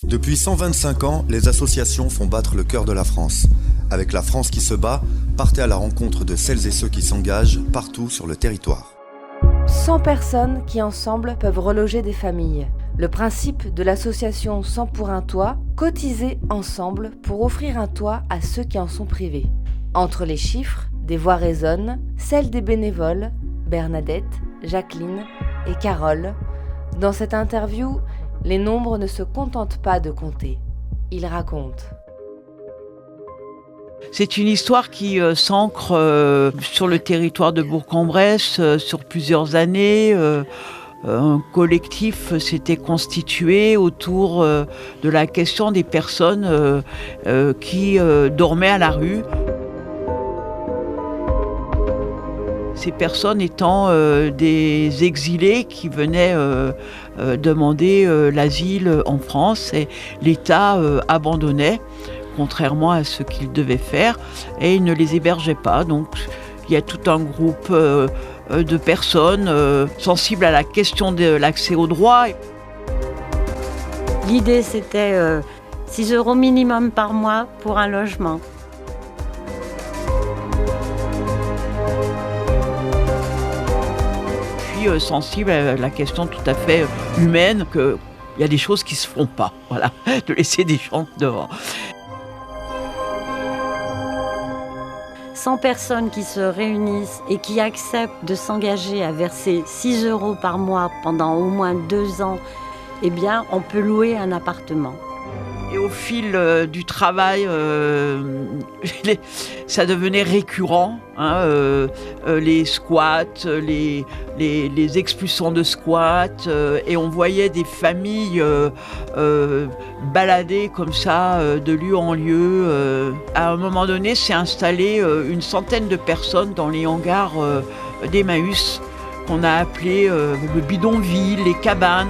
Depuis 125 ans, les associations font battre le cœur de la France. Avec La France qui se bat, partez à la rencontre de celles et ceux qui s'engagent partout sur le territoire. 100 personnes qui ensemble peuvent reloger des familles. Le principe de l'association 100 pour un toit, cotiser ensemble pour offrir un toit à ceux qui en sont privés. Entre les chiffres, des voix résonnent, celles des bénévoles, Bernadette, Jacqueline et Carole. Dans cette interview, les nombres ne se contentent pas de compter. Ils racontent. C'est une histoire qui s'ancre sur le territoire de Bourg-en-Bresse sur plusieurs années. Un collectif s'était constitué autour de la question des personnes qui dormaient à la rue. Ces personnes étant des exilés qui venaient demander l'asile en France et l'État abandonnait, contrairement à ce qu'il devait faire, et il ne les hébergeait pas. Donc il y a tout un groupe de personnes sensibles à la question de l'accès aux droits. L'idée, c'était 6 € minimum par mois pour un logement. Puis sensible à la question tout à fait humaine, qu'il y a des choses qui ne se font pas, voilà, de laisser des gens dehors. 100 personnes qui se réunissent et qui acceptent de s'engager à verser 6 € par mois pendant au moins 2 ans, eh bien, on peut louer un appartement. Et au fil du travail, ça devenait récurrent, les squats, les expulsions de squats, et on voyait des familles balader comme ça de lieu en lieu. À un moment donné, s'est installé une centaine de personnes dans les hangars d'Emmaüs, qu'on a appelé le bidonville, les cabanes.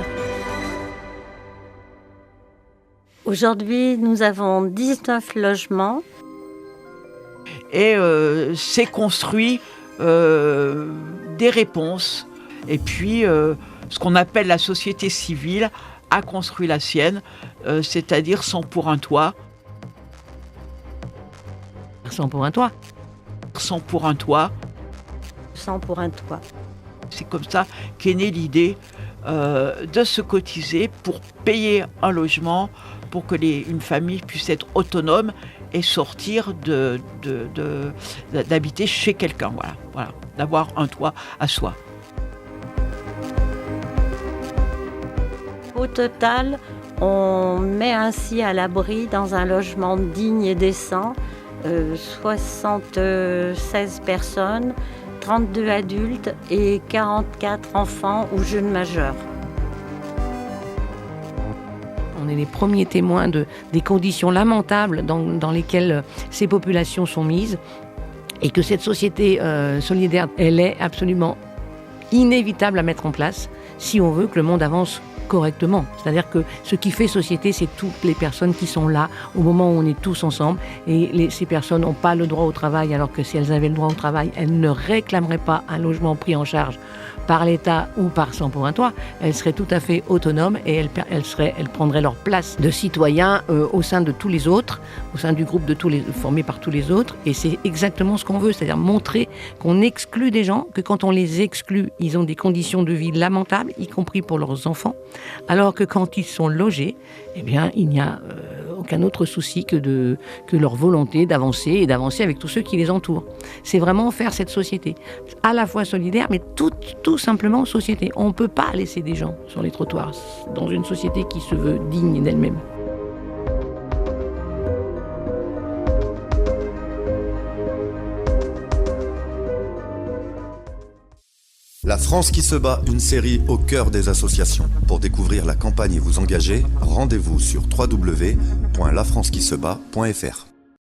Aujourd'hui, nous avons 19 logements. Et s'est construit des réponses. Et puis, ce qu'on appelle la société civile a construit la sienne, c'est-à-dire 100 pour un toit. 100 pour un toit. 100 pour un toit. 100 pour un toit. C'est comme ça qu'est née l'idée de se cotiser pour payer un logement, pour que une famille puisse être autonome et sortir d'habiter chez quelqu'un, voilà, d'avoir un toit à soi. Au total, on met ainsi à l'abri dans un logement digne et décent 76 personnes, 32 adultes et 44 enfants ou jeunes majeurs. On est les premiers témoins des conditions lamentables dans lesquelles ces populations sont mises et que cette société solidaire, elle est absolument inévitable à mettre en place si on veut que le monde avance correctement. C'est-à-dire que ce qui fait société, c'est toutes les personnes qui sont là au moment où on est tous ensemble. Et ces personnes n'ont pas le droit au travail, alors que si elles avaient le droit au travail, elles ne réclameraient pas un logement pris en charge par l'État ou par 100 pour un toit. Elles seraient tout à fait autonomes et elles prendraient leur place de citoyens au sein de tous les autres, au sein du groupe formé par tous les autres. Et c'est exactement ce qu'on veut, c'est-à-dire montrer qu'on exclut des gens, que quand on les exclut, ils ont des conditions de vie lamentables, y compris pour leurs enfants, alors que quand ils sont logés, eh bien, il n'y a aucun autre souci que leur volonté d'avancer et d'avancer avec tous ceux qui les entourent. C'est vraiment faire cette société, à la fois solidaire, mais tout simplement société. On ne peut pas laisser des gens sur les trottoirs dans une société qui se veut digne d'elle-même. La France qui se bat, une série au cœur des associations. Pour découvrir la campagne et vous engager, rendez-vous sur www.lafrancequisebat.fr.